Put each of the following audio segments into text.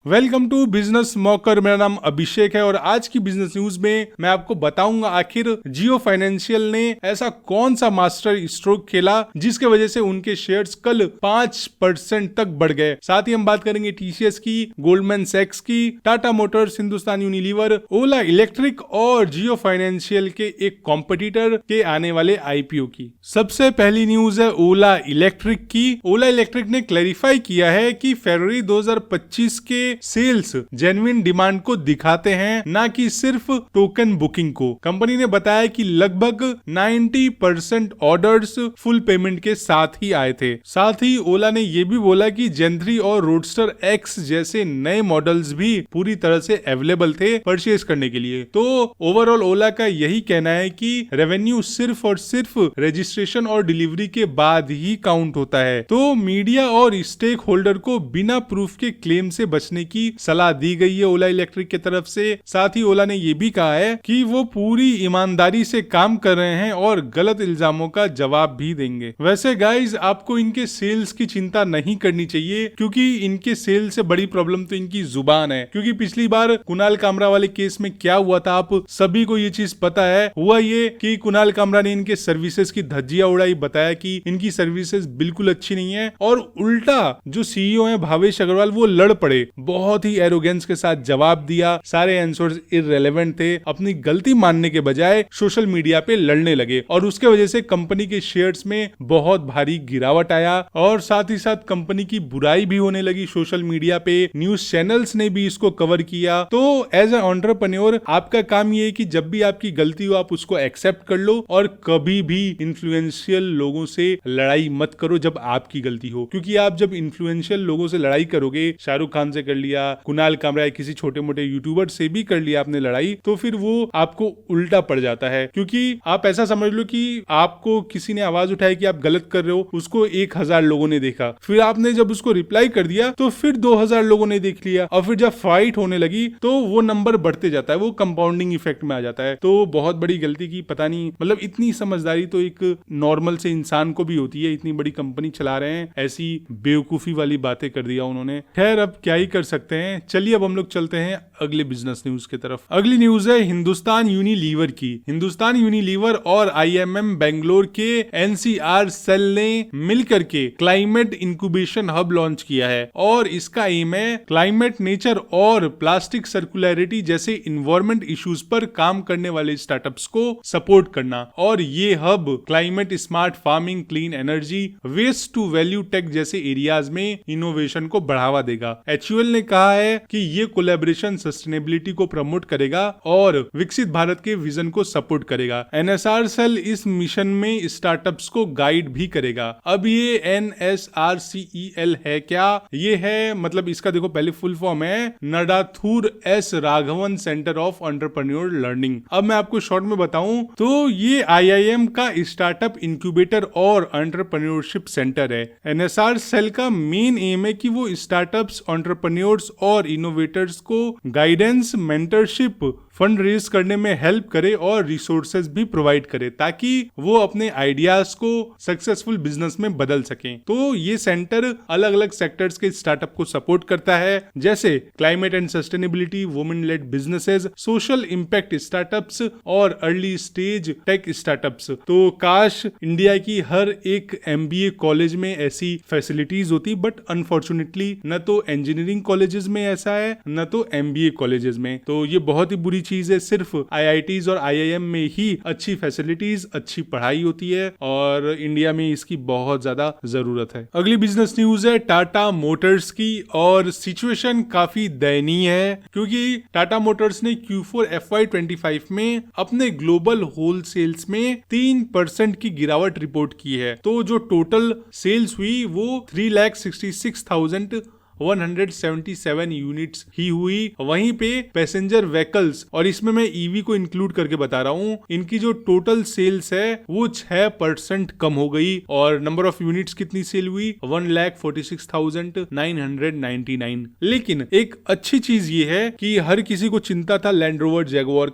Welcome to business मॉकर। मेरा नाम अभिषेक है और आज की बिजनेस न्यूज में मैं आपको बताऊंगा आखिर जियो फाइनेंशियल ने ऐसा कौन सा मास्टर स्ट्रोक खेला जिसके वजह से उनके शेयर्स कल 5% तक बढ़ गए। साथ ही हम बात करेंगे टीसीएस की, गोल्डमैन सैक्स की, टाटा मोटर्स, हिंदुस्तान यूनिलीवर, ओला इलेक्ट्रिक और जियो फाइनेंशियल के एक कॉम्पिटिटर के आने वाले आईपीओ की। सबसे पहली न्यूज है ओला इलेक्ट्रिक की। ओला इलेक्ट्रिक ने क्लैरिफाई किया है कि फरवरी 2025 के सेल्स जेन्युइन डिमांड को दिखाते हैं, ना कि सिर्फ टोकन बुकिंग को। कंपनी ने बताया कि लगभग 90% ऑर्डर्स फुल पेमेंट के साथ ही आए थे। साथ ही ओला ने यह भी बोला कि जेन3 और रोडस्टर एक्स जैसे नए मॉडल्स भी पूरी तरह से अवेलेबल थे परचेज करने के लिए। तो ओवरऑल ओला का यही कहना है कि रेवेन्यू सिर्फ और सिर्फ रजिस्ट्रेशन और डिलीवरी के बाद ही काउंट होता है। तो मीडिया और स्टेक होल्डर को बिना प्रूफ के क्लेम से बचने की सलाह दी गई है ओला इलेक्ट्रिक की तरफ से। साथ ही ओला ने यह भी कहा है कि वो पूरी ईमानदारी से काम कर रहे हैं और गलत इल्जामों का जवाब भी देंगे। वैसे गाइज, आपको इनके सेल्स की चिंता नहीं करनी चाहिए, क्योंकि इनके सेल्स से बड़ी प्रॉब्लम तो इनकी जुबान है। क्योंकि पिछली बार कुणाल कामरा वाले केस में क्या हुआ था, आप सभी को ये चीज पता है। हुआ ये कि कुणाल कामरा ने इनके सर्विसेज की धज्जियां उड़ाई, बताया कि इनकी सर्विसेज बिल्कुल अच्छी नहीं है, और उल्टा जो सीईओ है भावेश अग्रवाल वो लड़ पड़े, बहुत ही एरोगेंस के साथ जवाब दिया। सारे आंसर्स इररिलेवेंट थे। अपनी गलती मानने के बजाय सोशल मीडिया पे लड़ने लगे और उसके वजह से कंपनी के शेयर्स में बहुत भारी गिरावट आया और साथ ही साथ कंपनी की बुराई भी होने लगी सोशल मीडिया पे। न्यूज चैनल्स ने भी इसको कवर किया। तो एज ए एंटरप्रेन्योर आपका काम ये है कि जब भी आपकी गलती हो आप उसको एक्सेप्ट कर लो और कभी भी इन्फ्लुएंशियल लोगों से लड़ाई मत करो जब आपकी गलती हो। क्योंकि आप जब इन्फ्लुएंशियल लोगों से लड़ाई करोगे, शाहरुख खान से कर लिया, कुणाल कामरा या किसी छोटे मोटे यूट्यूबर से भी कर लिया आपने लड़ाई, तो फिर वो आपको उल्टा पड़ जाता है। क्योंकि आप ऐसा समझ लो कि आपको किसी ने आवाज उठाई कि आप गलत कर रहे हो, उसको 1000 लोगों ने देखा, फिर आपने जब उसको रिप्लाई कर दिया तो फिर 2000 लोगों ने देख लिया, और फिर जब फाइट होने लगी तो वो नंबर बढ़ते जाता है, वो कंपाउंडिंग इफेक्ट में आ जाता है। तो बहुत बड़ी गलती की, पता नहीं, मतलब इतनी समझदारी तो एक नॉर्मल से इंसान को भी होती है। इतनी बड़ी कंपनी चला रहे हैं, ऐसी बेवकूफी वाली बातें कर दिया उन्होंने। खैर, अब क्या ही कर सकते हैं। चलिए अब हम लोग चलते हैं अगले बिजनेस न्यूज की तरफ। अगली न्यूज है हिंदुस्तान यूनिलीवर की। हिंदुस्तान यूनिलीवर और आईएमएम बेंगलोर के एनसीआर सेल ने मिलकर के क्लाइमेट इंक्यूबेशन हब लॉन्च किया है, और इसका एम है क्लाइमेट, नेचर और प्लास्टिक सर्कुलरिटी जैसे इन्वायरमेंट इश्यूज पर काम करने वाले स्टार्टअप्स को सपोर्ट करना। और ये hub climate smart farming, clean energy, waste to value tech जैसे एरियाज में इनोवेशन को बढ़ावा देगा। एचयूएल ने कहा है कि ये कोलैबोरेशन सस्टेनेबिलिटी को प्रमोट करेगा और विकसित भारत के विजन को सपोर्ट करेगा। एनएसआर सेल इस मिशन में स्टार्टअप्स को गाइड भी करेगा। अब ये एनएसआरसीईएल है क्या? ये है, मतलब इसका देखो पहले फुल फॉर्म है Nadathur S Raghavan centre of entrepreneur learning. अब मैं आपको शॉर्ट में बताऊं तो ये आईआईएम का स्टार्टअप इंक्यूबेटर और एंटरप्रेन्योरशिप सेंटर है। एनएसआर सेल का मेन एम है कि वो स्टार्टअप्स, एंटरप्रेन्योर्स और इनोवेटर्स को गाइडेंस, मेंटरशिप, फंड रेज करने में हेल्प करे और रिसोर्सेज भी प्रोवाइड करे, ताकि वो अपने आइडियाज को सक्सेसफुल बिजनेस में बदल सकें। तो ये सेंटर अलग अलग सेक्टर्स के स्टार्टअप को सपोर्ट करता है, जैसे climate and sustainability, women lead businesses, social impact startups और अर्ली स्टेज टेक स्टार्टअप्स। तो काश इंडिया की हर एक एमबीए कॉलेज में ऐसी फैसिलिटीज होती, बट अनफॉर्चुनेटली न तो इंजीनियरिंग कॉलेजेस में ऐसा है, न तो एमबीए कॉलेजेस में। तो ये बहुत ही बुरी चीज है। सिर्फ आईआईटीज और आईआईएम में ही अच्छी फैसिलिटीज, अच्छी पढ़ाई होती है, और इंडिया में इसकी बहुत ज्यादा जरूरत है। अगली बिजनेस न्यूज है टाटा मोटर्स की, और सिचुएशन काफी दयनीय है, क्योंकि टाटा मोटर्स ने Q4 FY25 में अपने ग्लोबल होलसेल्स में 3% की गिरावट रिपोर्ट की है। तो जो टोटल सेल्स हुई वो 3,66,177 यूनिट्स ही हुई। वहीं पे पैसेंजर व्हीकल्स, और इसमें मैं ईवी को इंक्लूड करके बता रहा हूँ, इनकी जो टोटल सेल्स है वो 6% कम हो गई। और नंबर ऑफ यूनिट्स कितनी सेल हुई? 1,46,999। लेकिन एक अच्छी चीज ये है कि हर किसी को चिंता था लैंड रोवर जैगुआर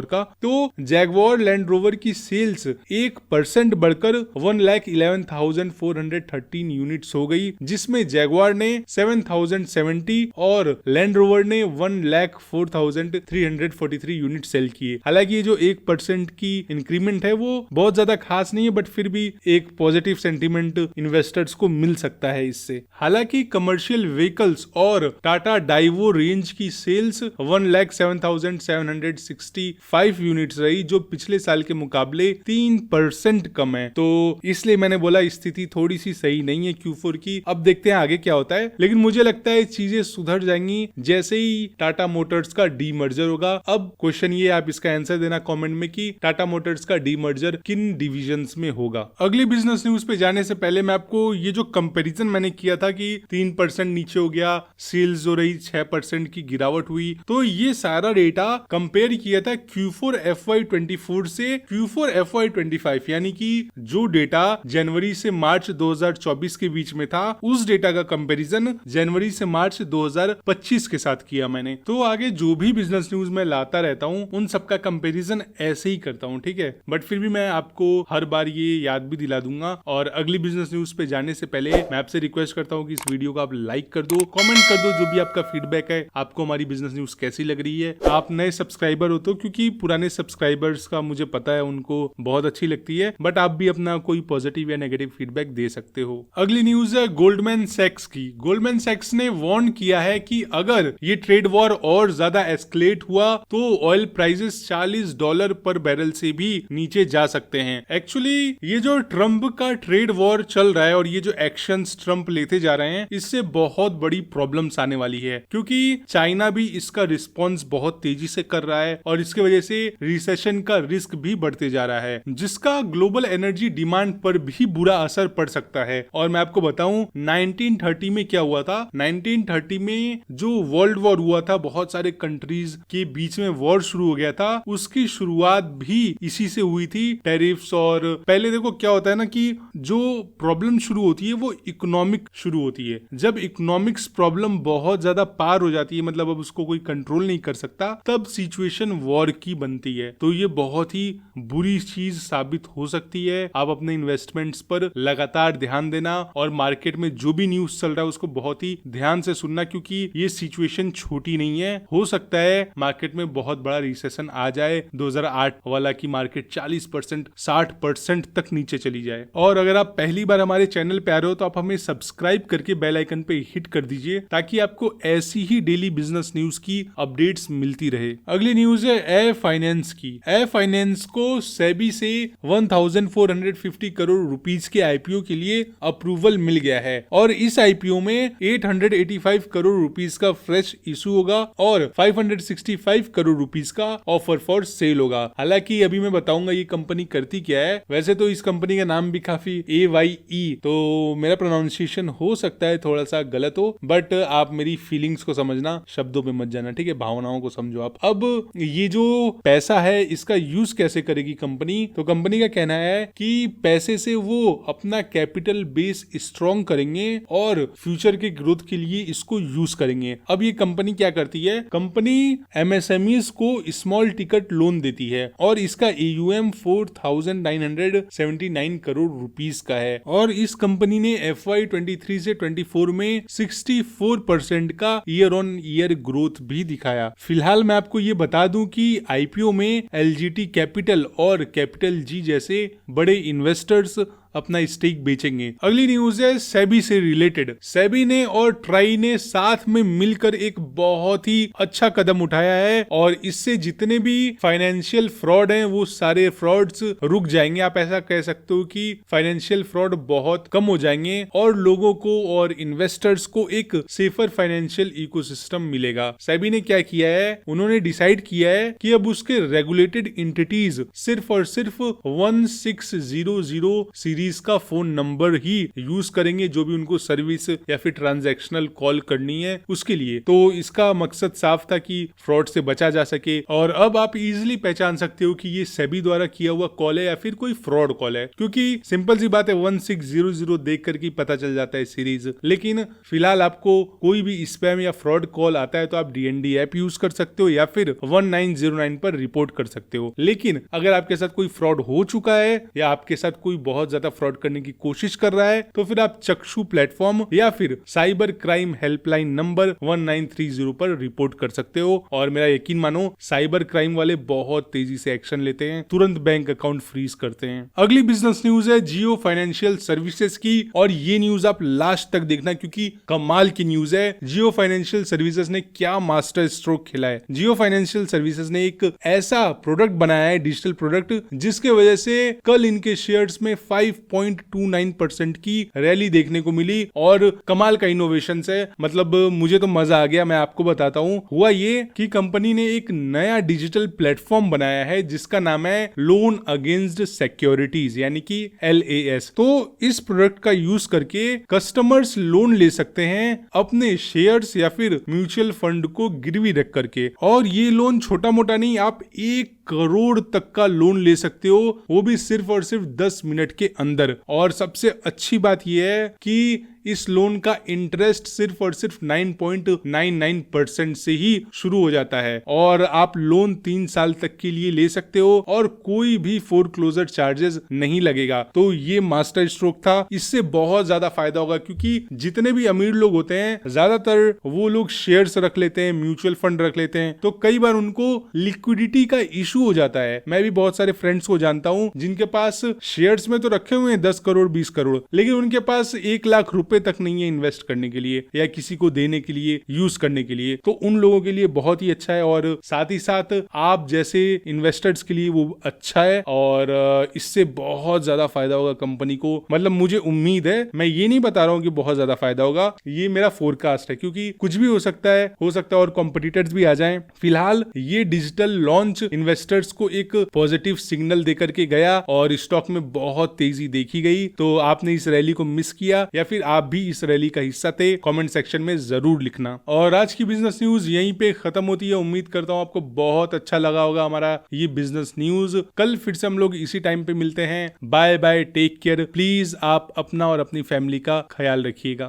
का, तो जैगुआर लैंड रोवर की सेल्स 1% बढ़कर 1,11,413 यूनिट्स हो गई, जिसमें जैगुआर ने 7070 और लैंड रोवर ने 1,04,343 यूनिट सेल किए। हालांकि ये जो 1% की इंक्रीमेंट है वो बहुत ज्यादा खास नहीं है, बट फिर भी एक पॉजिटिव सेंटीमेंट इन्वेस्टर्स को मिल सकता है इससे। हालांकि कमर्शियल व्हीकल्स और टाटा डाइवो रेंज की सेल्स 1,07,765 यूनिट्स रही, जो पिछले साल के मुकाबले 3% कम है। तो इसलिए मैंने बोला स्थिति थोड़ी सी सही नहीं है Q4 की। अब देखते हैं आगे क्या होता है, लेकिन मुझे लगता है चीजें सुधर जाएंगी जैसे ही टाटा मोटर्स का डीमर्जर होगा। अब क्वेश्चन ये, आप इसका आंसर देना कमेंट में कि टाटा मोटर्स का डीमर्जर किन डिविजन्स में होगा। अगली बिजनेस न्यूज पे जाने से पहले मैं आपको ये जो कंपैरिजन मैंने किया था कि 3% नीचे हो गया, सेल्स हो रही 6% की गिरावट हुई, तो ये सारा डेटा कंपेयर किया था Q4 FY24 से Q4 FY25, यानी कि जो डेटा जनवरी से मार्च 2024 के बीच में था उस डेटा का कंपैरिजन जनवरी से मार्च 2025 के साथ किया मैंने। तो आगे जो भी बिजनेस न्यूज मैं लाता रहता हूँ उन सबका कंपैरिजन ऐसे ही करता हूँ, ठीक है। बट फिर भी मैं आपको हर बार ये याद भी दिला दूंगा। और अगली बिजनेस न्यूज पे जाने से पहले मैं आपसे रिक्वेस्ट करता हूँ कि इस वीडियो को आप लाइक कर दो, कमेंट कर दो जो भी आपका फीडबैक है, आपको हमारी बिजनेस न्यूज कैसी लग रही है। आप नए सब्सक्राइबर हो तो, क्योंकि पुराने सब्सक्राइबर्स का मुझे पता है उनको बहुत अच्छी लगती है, बट आप भी अपना कोई पॉजिटिव या नेगेटिव फीडबैक दे सकते हो। अगली न्यूज है गोल्डमैन सैक्स की। गोल्डमैन सैक्स ने वार्न किया है कि अगर ये ट्रेड वॉर और ज्यादा एस्केलेट हुआ तो ऑयल प्राइसेस $40 पर बैरल से भी नीचे जा सकते हैं। एक्चुअली ये जो ट्रम्प का ट्रेड वॉर चल रहा है और ये जो एक्शंस ट्रम्प लेते जा रहे हैं, इससे बहुत बड़ी प्रॉब्लम्स आने वाली है, क्योंकि चाइना भी इसका रिस्पॉन्स बहुत तेजी से कर रहा है और इसके वजह से रिसेशन का रिस्क भी बढ़ते जा रहा है, जिसका ग्लोबल एनर्जी डिमांड पर भी बुरा असर पड़ सकता है। और मैं आपको बताऊं 1930 में क्या हुआ था। 1930 में जो वर्ल्ड वॉर हुआ था, बहुत सारे कंट्रीज के बीच में वॉर शुरू हो गया था, उसकी शुरुआत भी इसी से हुई थी, टैरिफ्स। और पहले देखो क्या होता है ना कि जो प्रॉब्लम शुरू होती है वो इकोनॉमिक शुरू होती है। जब इकोनॉमिक्स प्रॉब्लम बहुत ज्यादा पार हो जाती है, मतलब अब उसको कोई कंट्रोल नहीं कर सकता, तब सिचुएशन वॉर की बनती है। तो ये बहुत ही बुरी चीज साबित हो सकती है। आप अपने इन्वेस्टमेंट्स पर लगातार ध्यान देना और मार्केट में जो भी न्यूज चल रहा है उसको बहुत ही ध्यान से सुनना, क्योंकि ये सिचुएशन छोटी नहीं है। हो सकता है मार्केट में बहुत बड़ा रिसेशन आ जाए, 2008 वाला की मार्केट 40% 60% तक नीचे चली जाए। और अगर आप पहली बार हमारे चैनल पे आ रहे हो तो आप हमें सब्सक्राइब करके बेल आइकन पे हिट कर दीजिए, ताकि आपको ऐसी ही डेली बिजनेस न्यूज की अपडेट्स मिलती रहे। अगली न्यूज है एयर फाइनेंस की। एयर फाइनेंस को सेबी से 1450 करोड़ रुपीस के आईपीओ के लिए अप्रूवल मिल गया है और इस आईपीओ में 885 करोड़ रुपीस का फ्रेश इशू होगा और 565 करोड़ रुपीस का ऑफर फॉर सेल होगा। हालांकि अभी मैं बताऊंगा ये कंपनी करती क्या है। वैसे तो इस कंपनी का नाम भी काफी AYE, तो मेरा प्रोनाउंसिएशन हो सकता है थोड़ा सा गलत हो, बट आप मेरी फीलिंग्स को समझना, शब्दों पे मत जाना, ठीक है, भावनाओं को समझो आप। अब ये जो पैसा है इसका यूज कैसे करेगी कंपनी, तो कंपनी का कहना है कि पैसे से वो अपना कैपिटल बेस स्ट्रॉन्ग करेंगे और फ्यूचर के ग्रोथ के लिए इसको यूज करेंगे। अब ये कंपनी क्या करती है, कंपनी MSMEs को स्मॉल टिकट लोन देती है और इसका AUM 4,979 करोड़ रुपीस का है और इस कंपनी ने FY23 से 24 में 64% का ईयर ऑन ईयर ग्रोथ भी दिखाया। फिलहाल मैं आपको ये बता दूं कि आईपीओ में LGT कैपिटल और कैपिटल जी जैसे बड़े इन्वेस्टर्स अपना स्टेक बेचेंगे। अगली न्यूज है सेबी से रिलेटेड। सेबी ने और ट्राई ने साथ में मिलकर एक बहुत ही अच्छा कदम उठाया है और इससे जितने भी फाइनेंशियल फ्रॉड हैं वो सारे फ्रॉड्स रुक जाएंगे। आप ऐसा कह सकते हो कि फाइनेंशियल फ्रॉड बहुत कम हो जाएंगे और लोगों को और इन्वेस्टर्स को एक सेफर फाइनेंशियल इकोसिस्टम मिलेगा। सेबी ने क्या किया है, उन्होंने डिसाइड किया है कि अब उसके रेगुलेटेड एंटिटीज सिर्फ और सिर्फ 1600 सीरीज का फोन नंबर ही यूज करेंगे, जो भी उनको सर्विस या फिर ट्रांजैक्शनल कॉल करनी है उसके लिए। तो इसका मकसद साफ था कि फ्रॉड से बचा जा सके और अब आप इजीली पहचान सकते हो कि ये सेबी द्वारा किया हुआ कॉल है या फिर कोई फ्रॉड कॉल है, क्योंकि सिंपल सी बात है 1600 देख करके पता चल जाता है सीरीज। लेकिन फिलहाल आपको कोई भी स्पैम या फ्रॉड कॉल आता है तो आप DND ऐप यूज कर सकते हो या फिर 1909 पर रिपोर्ट कर सकते हो। लेकिन अगर आपके साथ कोई फ्रॉड हो चुका है या आपके साथ कोई बहुत ज्यादा साथ फ्रॉड करने की कोशिश कर रहा है तो फिर आप चक्षु प्लेटफॉर्म या फिर साइबर क्राइम हेल्पलाइन नंबर 1930 पर रिपोर्ट कर सकते हो। और मेरा यकीन मानो साइबर क्राइम वाले बहुत तेजी से एक्शन लेते हैं, तुरंत बैंक अकाउंट फ्रीज करते हैं। अगली बिजनेस न्यूज है जियो फाइनेंशियल सर्विसेज की, और ये न्यूज आप लास्ट तक देखना क्योंकि कमाल की न्यूज है। जियो फाइनेंशियल सर्विसेज ने क्या मास्टर स्ट्रोक खेला है। जियो फाइनेंशियल सर्विसेज ने एक ऐसा प्रोडक्ट बनाया है, डिजिटल प्रोडक्ट, जिसके वजह से कल इनके शेयर्स में 5.29% की रैली देखने को मिली। और कमाल का इनोवेशन है, मतलब मुझे तो मजा आ गया। मैं आपको बताता हूँ, हुआ ये कि कंपनी ने एक नया डिजिटल प्लेटफॉर्म बनाया है जिसका नाम है लोन अगेंस्ट सिक्योरिटीज, यानी कि LAS। तो इस प्रोडक्ट का यूज करके कस्टमर्स लोन ले सकते हैं अपने शेयर्स या फिर म्यूचुअल फंड को गिरवी रख करके। और ये लोन छोटा मोटा नहीं, आप 1 करोड़ तक का लोन ले सकते हो, वो भी सिर्फ और सिर्फ 10 मिनट के अंदर। और सबसे अच्छी बात यह है कि इस लोन का इंटरेस्ट सिर्फ और सिर्फ 9.99% से ही शुरू हो जाता है और आप लोन 3 साल तक के लिए ले सकते हो और कोई भी फोरक्लोजर चार्जेस नहीं लगेगा। तो ये मास्टर स्ट्रोक था, इससे बहुत ज्यादा फायदा होगा क्योंकि जितने भी अमीर लोग होते हैं ज्यादातर वो लोग शेयर्स रख लेते हैं, म्यूचुअल फंड रख लेते हैं, तो कई बार उनको लिक्विडिटी का इशू हो जाता है। मैं भी बहुत सारे फ्रेंड्स को जानता हूं जिनके पास शेयर्स में तो रखे हुए हैं 10 करोड़ 20 करोड़, लेकिन उनके पास 1 लाख रुपए तक नहीं है इन्वेस्ट करने के लिए या किसी को देने के लिए, यूज करने के लिए। तो उन लोगों के लिए बहुत ही अच्छा है और साथ ही साथ आप जैसे इन्वेस्टर्स के लिए वो अच्छा है और इससे बहुत ज्यादा फायदा होगा कंपनी को। मतलब मुझे उम्मीद है, मैं ये नहीं बता रहा हूँ कि बहुत ज्यादा फायदा होगा, ये मेरा फोरकास्ट है क्योंकि कुछ भी हो सकता है और कॉम्पिटिटर्स भी आ जाएं। फिलहाल ये डिजिटल लॉन्च इन्वेस्टर्स को एक पॉजिटिव सिग्नल देकर के गया और स्टॉक में बहुत तेजी देखी गई। तो आपने इस रैली को मिस किया या फिर आप भी इस रैली का हिस्सा थे, कमेंट सेक्शन में जरूर लिखना। और आज की बिजनेस न्यूज यहीं पे खत्म होती है। उम्मीद करता हूँ आपको बहुत अच्छा लगा होगा हमारा ये बिजनेस न्यूज। कल फिर से हम लोग इसी टाइम पे मिलते हैं। Bye bye, take care. Please आप अपना और अपनी फैमिली का ख्याल रखिएगा।